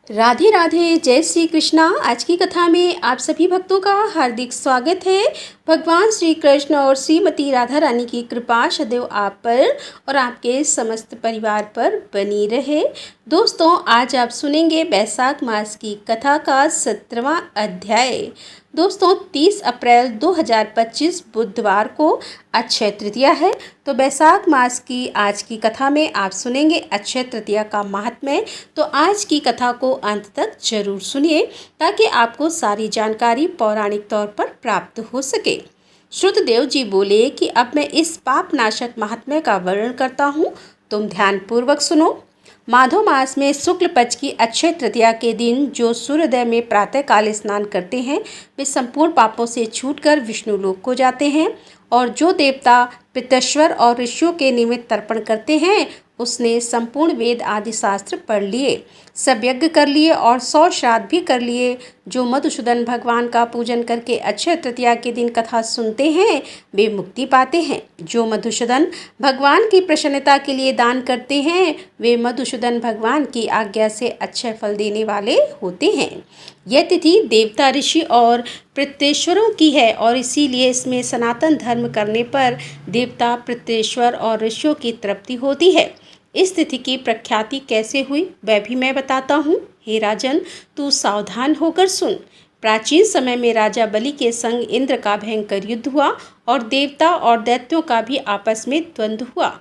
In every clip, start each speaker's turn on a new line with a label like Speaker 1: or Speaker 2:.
Speaker 1: राधे राधे, जय श्री कृष्णा। आज की कथा में आप सभी भक्तों का हार्दिक स्वागत है। भगवान श्री कृष्ण और श्रीमती राधा रानी की कृपा सदैव आप पर और आपके समस्त परिवार पर बनी रहे। दोस्तों, आज आप सुनेंगे बैसाख मास की कथा का 17वां अध्याय। दोस्तों, 30 अप्रैल 2025 बुधवार को अक्षय तृतीया है। तो बैसाख मास की आज की कथा में आप सुनेंगे अक्षय तृतीया का महात्म्य। तो आज की कथा को अंत तक जरूर सुनिए ताकि आपको सारी जानकारी पौराणिक तौर पर प्राप्त हो सके। श्रुतदेव जी बोले कि अब मैं इस पाप नाशक महात्म्य का वर्णन करता हूँ, तुम ध्यान पूर्वक सुनो। माधव मास में शुक्ल पक्ष की अक्षय तृतीया के दिन जो सूर्योदय में प्रातःकाल स्नान करते हैं वे संपूर्ण पापों से छूटकर विष्णु लोक को जाते हैं। और जो देवता पितृश्वर और ऋषियों के निमित्त तर्पण करते हैं उसने संपूर्ण वेद आदि शास्त्र पढ़ लिए, सब यज्ञ कर लिए और 100 श्राद्ध भी कर लिए। जो मधुसूदन भगवान का पूजन करके अक्षय तृतीया के दिन कथा सुनते हैं वे मुक्ति पाते हैं। जो मधुसूदन भगवान की प्रसन्नता के लिए दान करते हैं वे मधुसूदन भगवान की आज्ञा से अक्षय फल देने वाले होते हैं। यह तिथि देवता ऋषि और पितृश्वरों की है और इसीलिए इसमें सनातन धर्म करने पर देवता पितृश्वर और ऋषियों की तृप्ति होती है। इस तिथि की प्रख्याति कैसे हुई वह भी मैं बताता हूँ। हे राजन, तू सावधान होकर सुन। प्राचीन समय में राजा बलि के संग इंद्र का भयंकर युद्ध हुआ और देवता और दैत्यों का भी आपस में द्वंद्व हुआ।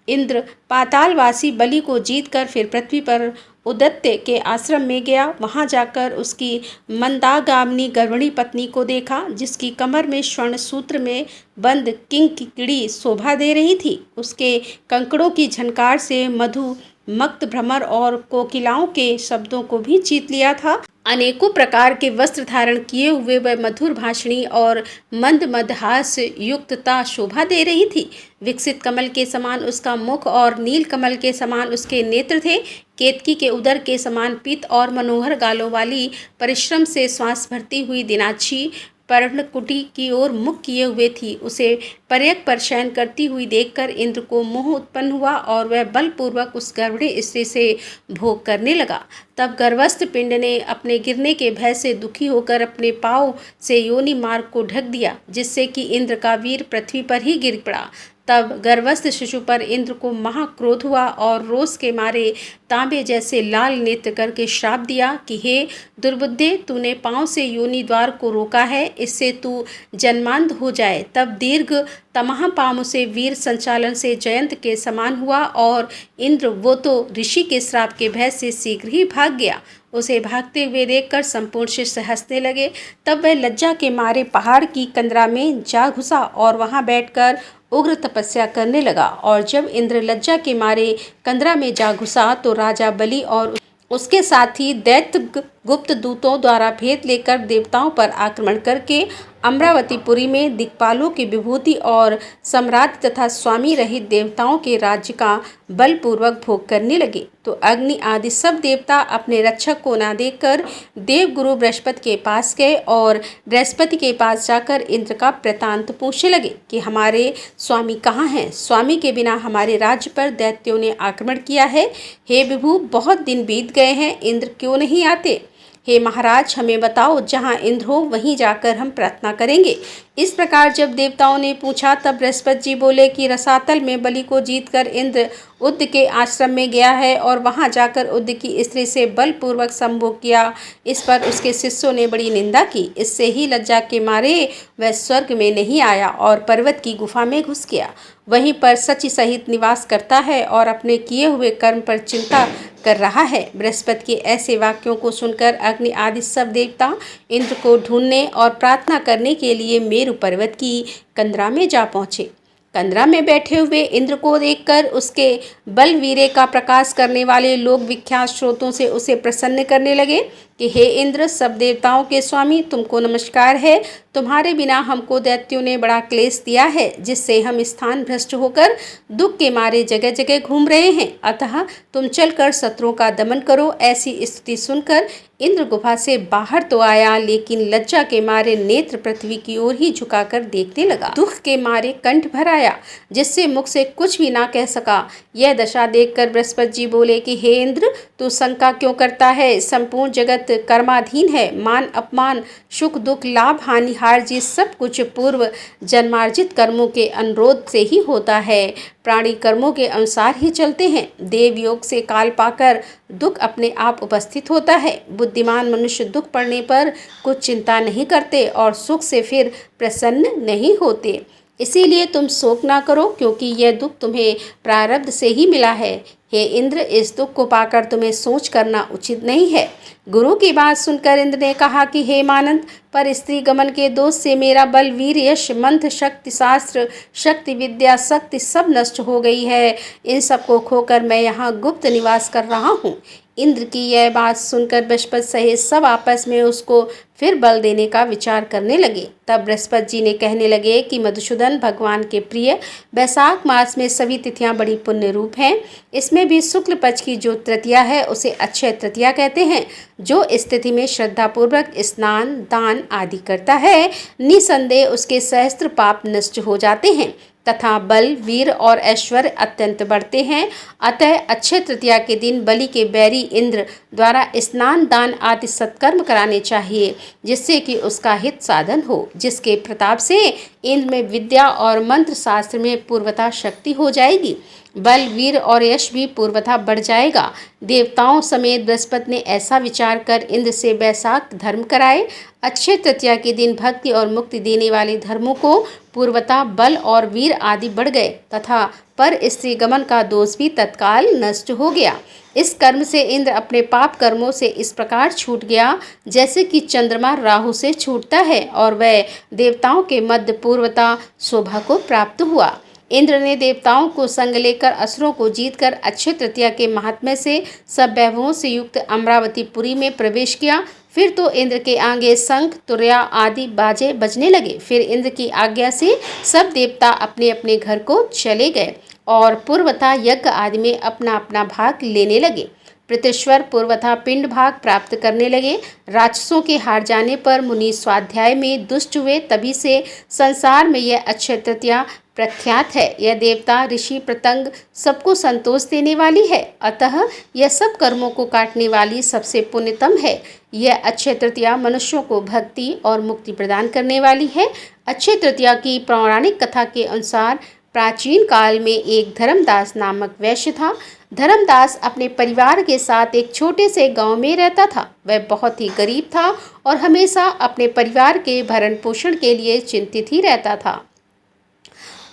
Speaker 1: इंद्र पातालवासी बलि को जीतकर फिर पृथ्वी पर उदत्ते के आश्रम में गया। वहां जाकर उसकी मंदागामिनी गर्भिणी पत्नी को देखा जिसकी कमर में स्वर्ण सूत्र में बंद किंकिणी शोभा दे रही थी। उसके कंकड़ों की झनकार से मधु मक्त भ्रमर और कोकिलाओं के शब्दों को भी जीत लिया था। अनेकों प्रकार के वस्त्र धारण किए हुए वह मधुर भाषणी और मंद मदहास युक्तता शोभा दे रही थी। विकसित कमल के समान उसका मुख और नील कमल के समान उसके नेत्र थे। केतकी के उदर के समान पीत और मनोहर गालों वाली परिश्रम से श्वास भरती हुई दिनाक्षी पर्णकुटी की ओर मुख किए हुए थी। उसे पर्यक पर शयन करती हुई देखकर इंद्र को मोह उत्पन्न हुआ और वह बलपूर्वक उस गर्भिणी स्त्री से भोग करने लगा। तब गर्भस्थ पिंड ने अपने गिरने के भय से दुखी होकर अपने पाँव से योनि मार्ग को ढक दिया जिससे कि इंद्र का वीर पृथ्वी पर ही गिर पड़ा। तब गर्भस्थ शिशु पर इंद्र को महाक्रोध हुआ और रोष के मारे तांबे जैसे लाल नेत्र करके श्राप दिया कि हे दुर्बुद्धे, तूने पाँव से योनि द्वार को रोका है, इससे तू जन्मांध हो जाए। तब दीर्घ तमाह पाम से वीर संचालन से जयंत के समान हुआ और इंद्र वो तो ऋषि के श्राप के भय से शीघ्र ही भाग गया। उसे भागते हुए देखकर संपूर्ण शिष्य हंसने लगे। तब वह लज्जा के मारे पहाड़ की कंदरा में जा घुसा और वहां बैठकर उग्र तपस्या करने लगा। और जब इंद्र लज्जा के मारे कंदरा में जा घुसा तो राजा बलि और उसके साथी दैत्य गुप्त दूतों द्वारा भेद लेकर देवताओं पर आक्रमण करके अमरावतीपुरी में दिक्पालों की विभूति और सम्राट तथा स्वामी रहित देवताओं के राज्य का बलपूर्वक भोग करने लगे। तो अग्नि आदि सब देवता अपने रक्षक को न देखकर देवगुरु बृहस्पति के पास गए और बृहस्पति के पास जाकर इंद्र का वृतांत पूछने लगे कि हमारे स्वामी कहाँ हैं। स्वामी के बिना हमारे राज्य पर दैत्यों ने आक्रमण किया है। हे विभु, बहुत दिन बीत गए हैं, इंद्र क्यों नहीं आते। हे महाराज, हमें बताओ, जहाँ इंद्र हो वहीं जाकर हम प्रार्थना करेंगे। इस प्रकार जब देवताओं ने पूछा तब बृहस्पति जी बोले कि रसातल में बलि को जीतकर इंद्र उद्द के आश्रम में गया है और वहां जाकर उद्द की स्त्री से बलपूर्वक संभोग किया। इस पर उसके शिष्यों ने बड़ी निंदा की। इससे ही लज्जा के मारे वह स्वर्ग में नहीं आया और पर्वत की गुफा में घुस गया। वहीं पर सची सहित निवास करता है और अपने किए हुए कर्म पर चिंता कर रहा है। बृहस्पति के ऐसे वाक्यों को सुनकर अग्नि आदि सब देवता इंद्र को ढूंढने और प्रार्थना करने के लिए मेरु पर्वत की कंदरा में जा पहुँचे। कंदरा में बैठे हुए इंद्र को देखकर उसके बलवीरे का प्रकाश करने वाले लोग विख्यात स्रोतों से उसे प्रसन्न करने लगे कि हे इंद्र, सब देवताओं के स्वामी, तुमको नमस्कार है। तुम्हारे बिना हमको दैत्यों ने बड़ा क्लेश दिया है, जिससे हम स्थान भ्रष्ट होकर दुख के मारे जगह जगह घूम रहे हैं। अतः तुम चलकर शत्रुओं का दमन करो। ऐसी स्तुति सुनकर इंद्र गुफा से बाहर तो आया, लेकिन लज्जा के मारे नेत्र पृथ्वी की ओर ही झुकाकर देखने लगा। दुख के मारे कंठ भर आया, जिससे मुख से कुछ भी ना कह सका। यह दशा देखकर बृहस्पति जी बोले कि हे इंद्र, तू शंका क्यों करता है? संपूर्ण जगत कर्माधीन है। मान अपमान, सुख दुख, लाभ हानि, हार जीत सब कुछ पूर्व जन्मार्जित कर्मों के अनुरोध से ही होता है। प्राणी कर्मों के अनुसार ही चलते हैं। देव योग से काल पाकर दुख अपने आप उपस्थित होता है। बुद्धिमान मनुष्य दुख पड़ने पर कुछ चिंता नहीं करते और सुख से फिर प्रसन्न नहीं होते। इसीलिए तुम शोक ना करो, क्योंकि यह दुख तुम्हें प्रारब्ध से ही मिला है। हे इंद्र, इस दुख को पाकर तुम्हें सोच करना उचित नहीं है। गुरु की बात सुनकर इंद्र ने कहा कि हे मानंद, पर स्त्री गमन के दोष से मेरा बल, वीर, यश, मंत्र, शक्ति, शास्त्र, शक्ति, विद्या, शक्ति सब नष्ट हो गई है। इन सबको खोकर मैं यहाँ गुप्त निवास कर रहा हूँ। इंद्र की यह बात सुनकर बृहस्पति सहित सब आपस में उसको फिर बल देने का विचार करने लगे। तब बृहस्पति जी ने कहने लगे कि मधुसूदन, भगवान के प्रिय वैशाख मास में सभी तिथियां बड़ी पुण्य रूप हैं। इसमें भी शुक्ल पक्ष की जो तृतीया है उसे अक्षय तृतीया कहते हैं। जो इस तिथि में श्रद्धापूर्वक स्नान, दान आदि करता है, निसंदेह उसके सहस्त्र पाप नष्ट हो जाते हैं तथा बल, वीर और ऐश्वर्य अत्यंत बढ़ते हैं। अतः अक्षय तृतीया के दिन बलि के बैरी इंद्र द्वारा स्नान, दान आदि सत्कर्म कराने चाहिए, जिससे कि उसका हित साधन हो, जिसके प्रताप से इंद्र में विद्या और मंत्र शास्त्र में पूर्वता शक्ति हो जाएगी। बल, वीर और यश भी पूर्वता बढ़ जाएगा। देवताओं समेत बृहस्पति ने ऐसा विचार कर इंद्र से वैशाख धर्म कराए। अक्षय तृतीया के दिन भक्ति और मुक्ति देने वाले धर्मों को पूर्वता बल और वीर आदि बढ़ गए तथा पर स्त्री गमन का दोष भी तत्काल नष्ट हो गया। इस कर्म से इंद्र अपने पाप कर्मों से इस प्रकार छूट गया, जैसे कि चंद्रमा राहु से छूटता है, और वह देवताओं के मध्य पूर्वता शोभा को प्राप्त हुआ। इंद्र ने देवताओं को संग लेकर असुरों को जीतकर अक्षय तृतीया के महात्म्य से सब वैभवों से युक्त अमरावतीपुरी में प्रवेश किया। फिर तो इंद्र के आगे शंख, तुरया आदि बाजे बजने लगे। फिर इंद्र की आज्ञा से सब देवता अपने अपने घर को चले गए और पूर्वथा यज्ञ आदि में अपना अपना भाग लेने लगे। प्रीतेश्वर पूर्वथा पिंड भाग प्राप्त करने लगे। राक्षसों के हार जाने पर मुनि स्वाध्याय में दुष्ट हुए। तभी से संसार में यह अक्षय तृतीया प्रख्यात है। यह देवता, ऋषि, पतंग सबको संतोष देने वाली है। अतः यह सब कर्मों को काटने वाली सबसे पुण्यतम है। यह अक्षय तृतीया मनुष्यों को भक्ति और मुक्ति प्रदान करने वाली है। अक्षय तृतीया की पौराणिक कथा के अनुसार प्राचीन काल में एक धर्मदास नामक वैश्य था। धर्मदास अपने परिवार के साथ एक छोटे से गांव में रहता था। वह बहुत ही गरीब था और हमेशा अपने परिवार के भरण पोषण के लिए चिंतित ही रहता था।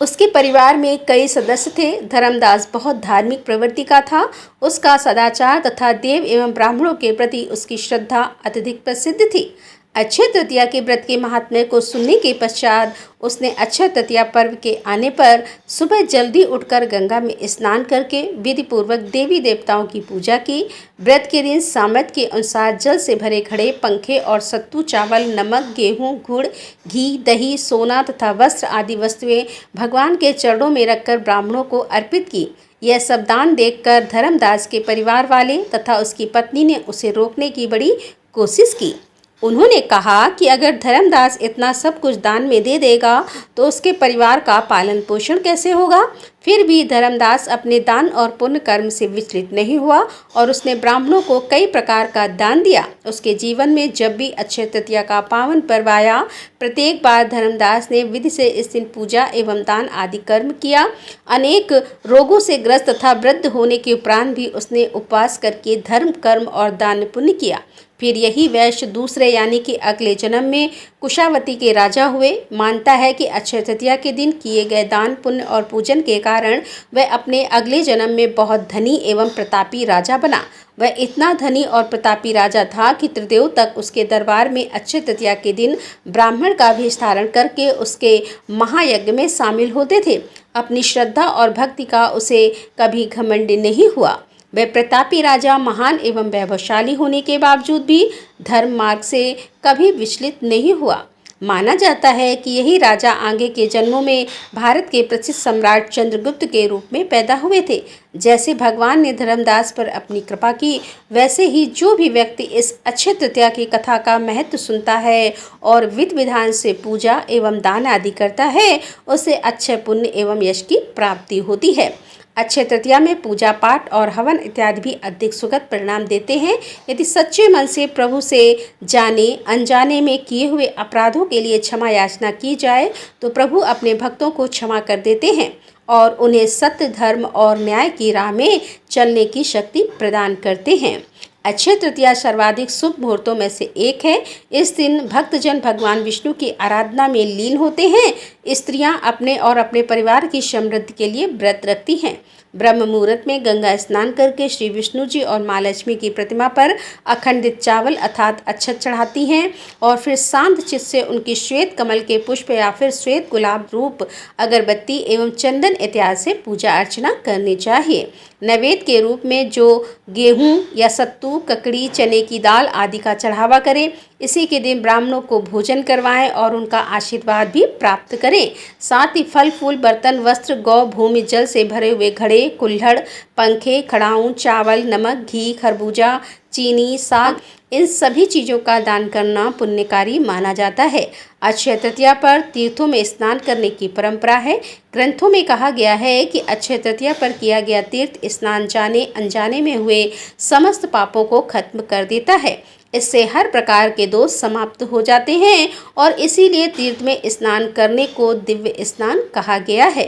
Speaker 1: उसके परिवार में कई सदस्य थे। धर्मदास बहुत धार्मिक प्रवृत्ति का था। उसका सदाचार तथा देव एवं ब्राह्मणों के प्रति उसकी श्रद्धा अत्यधिक प्रसिद्ध थी। अक्षय तृतीया के व्रत के महात्म्य को सुनने के पश्चात उसने अक्षय तृतीया पर्व के आने पर सुबह जल्दी उठकर गंगा में स्नान करके विधि पूर्वक देवी देवताओं की पूजा की। व्रत के दिन सामर्थ्य के अनुसार जल से भरे घड़े, पंखे और सत्तू, चावल, नमक, गेहूं, गुड़, घी, दही, सोना तथा वस्त्र आदि वस्तुएं भगवान के चरणों में रखकर ब्राह्मणों को अर्पित की। यह सब दान देखकर धर्मदास के परिवार वाले तथा उसकी पत्नी ने उसे रोकने की बड़ी कोशिश की। उन्होंने कहा कि अगर धर्मदास इतना सब कुछ दान में दे देगा तो उसके परिवार का पालन पोषण कैसे होगा। फिर भी धर्मदास अपने दान और पुण्य कर्म से विचलित नहीं हुआ और उसने ब्राह्मणों को कई प्रकार का दान दिया। उसके जीवन में जब भी अक्षय तृतीया का पावन पर्व आया, प्रत्येक बार धर्मदास ने विधि से इस दिन पूजा एवं दान आदि कर्म किया। अनेक रोगों से ग्रस्त तथा वृद्ध होने के उपरांत भी उसने उपवास करके धर्म, कर्म और दान पुण्य किया। फिर यही वैश्य दूसरे यानी कि अगले जन्म में कुशावती के राजा हुए। मानता है कि अक्षय तृतीया के दिन किए गए दान, पुण्य और पूजन के कारण वह अपने अगले जन्म में बहुत धनी एवं प्रतापी राजा बना। वह इतना धनी और प्रतापी राजा था कि त्रिदेव तक उसके दरबार में अक्षय तृतीया के दिन ब्राह्मण का वेश धारण करके उसके महायज्ञ में शामिल होते थे। अपनी श्रद्धा और भक्ति का उसे कभी घमंड नहीं हुआ। वह प्रतापी राजा महान एवं वैभवशाली होने के बावजूद भी धर्म मार्ग से कभी विचलित नहीं हुआ। माना जाता है कि यही राजा आगे के जन्मों में भारत के प्रसिद्ध सम्राट चंद्रगुप्त के रूप में पैदा हुए थे। जैसे भगवान ने धर्मदास पर अपनी कृपा की, वैसे ही जो भी व्यक्ति इस अक्षय तृतीया की कथा का महत्व सुनता है और विधि विधान से पूजा एवं दान आदि करता है, उसे अक्षय पुण्य एवं यश की प्राप्ति होती है। अक्षय तृतीया में पूजा पाठ और हवन इत्यादि भी अधिक सुखद परिणाम देते हैं। यदि सच्चे मन से प्रभु से जाने अनजाने में किए हुए अपराधों के लिए क्षमा याचना की जाए तो प्रभु अपने भक्तों को क्षमा कर देते हैं और उन्हें सत्य, धर्म और न्याय की राह में चलने की शक्ति प्रदान करते हैं। अक्षय तृतीया सर्वाधिक शुभ मुहूर्तों में से एक है। इस दिन भक्तजन भगवान विष्णु की आराधना में लीन होते हैं। स्त्रियां अपने और अपने परिवार की समृद्धि के लिए व्रत रखती हैं। ब्रह्म मुहूर्त में गंगा स्नान करके श्री विष्णु जी और माँ लक्ष्मी की प्रतिमा पर अखंडित चावल अर्थात अक्षत चढ़ाती हैं और फिर शांत चित्त से उनकी श्वेत कमल के पुष्प या फिर श्वेत गुलाब रूप अगरबत्ती एवं चंदन इत्यादि से पूजा अर्चना करनी चाहिए। नैवेद्य के रूप में जो गेहूं या सत्तू, ककड़ी, चने की दाल आदि का चढ़ावा करें। इसी के दिन ब्राह्मणों को भोजन करवाएं और उनका आशीर्वाद भी प्राप्त करें। साथ ही फल फूल, बर्तन, वस्त्र, गौ, भूमि, जल से भरे हुए घड़े, कुल्हड़, पंखे, खड़ाऊं, चावल, नमक, घी, खरबूजा, चीनी, साग, इन सभी चीज़ों का दान करना पुण्यकारी माना जाता है। अक्षय तृतीया पर तीर्थों में स्नान करने की परंपरा है। ग्रंथों में कहा गया है कि अक्षय तृतीया पर किया गया तीर्थ स्नान जाने अनजाने में हुए समस्त पापों को खत्म कर देता है। इससे हर प्रकार के दोष समाप्त हो जाते हैं और इसीलिए तीर्थ में स्नान करने को दिव्य स्नान कहा गया है।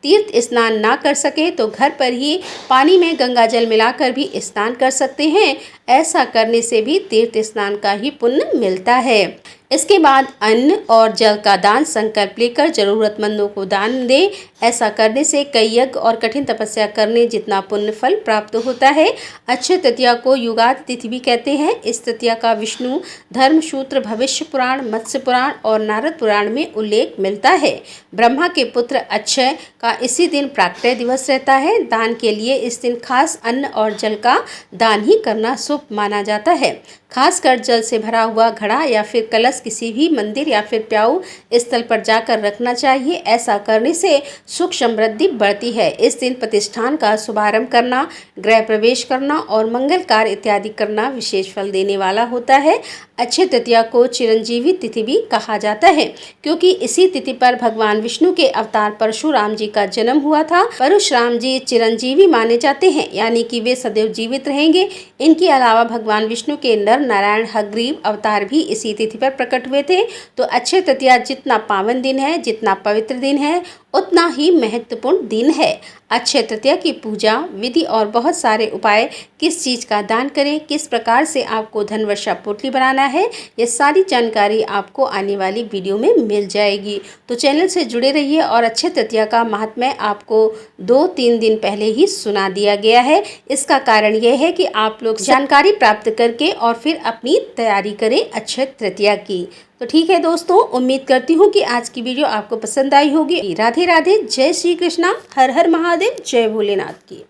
Speaker 1: तीर्थ स्नान ना कर सके तो घर पर ही पानी में गंगा जल मिलाकर भी स्नान कर सकते हैं। ऐसा करने से भी तीर्थ स्नान का ही पुण्य मिलता है। इसके बाद अन्न और जल का दान संकल्प लेकर जरूरतमंदों को दान दें। ऐसा करने से कई यज्ञ और कठिन तपस्या करने जितना पुण्य फल प्राप्त होता है। अक्षय तृतीया को युगादि तिथि भी कहते हैं। इस तृतीया का विष्णु धर्मसूत्र, भविष्य पुराण, मत्स्य पुराण और नारद पुराण में उल्लेख मिलता है। ब्रह्मा के पुत्र अक्षय का इसी दिन प्राकट्य दिवस रहता है। दान के लिए इस दिन खास अन्न और जल का दान ही करना शुभ माना जाता है। खासकर जल से भरा हुआ घड़ा या फिर कलश किसी भी मंदिर या फिर प्याऊ स्थल पर जाकर रखना चाहिए। ऐसा करने से सुख समृद्धि बढ़ती है। इस दिन प्रतिष्ठान का शुभारंभ करना, गृह प्रवेश करना और मंगल कार्य इत्यादि करना विशेष फल देने वाला होता है। अक्षय तृतीया को चिरंजीवी तिथि भी कहा जाता है क्योंकि इसी तिथि पर भगवान विष्णु के अवतार परशुराम जी का जन्म हुआ था। परशुराम जी चिरंजीवी माने जाते हैं, यानी कि वे सदैव जीवित रहेंगे। इनके अलावा भगवान विष्णु के नर नारायण हयग्रीव अवतार भी इसी तिथि पर प्रकट हुए थे। तो अक्षय तृतीया जितना पावन दिन है, जितना पवित्र दिन है, उतना ही महत्वपूर्ण दिन है। अक्षय तृतीया की पूजा विधि और बहुत सारे उपाय, किस चीज़ का दान करें, किस प्रकार से आपको धन वर्षा पोटली बनाना है, ये सारी जानकारी आपको आने वाली वीडियो में मिल जाएगी। तो चैनल से जुड़े रहिए और अक्षय तृतीया का महात्म्य आपको 2-3 दिन पहले ही सुना दिया गया है। इसका कारण यह है कि आप लोग जानकारी प्राप्त करके और फिर अपनी तैयारी करें अक्षय तृतीया की। तो ठीक है दोस्तों, उम्मीद करती हूँ कि आज की वीडियो आपको पसंद आई होगी। राधे राधे, जय श्री कृष्णा, हर हर महादेव, जय भोलेनाथ की।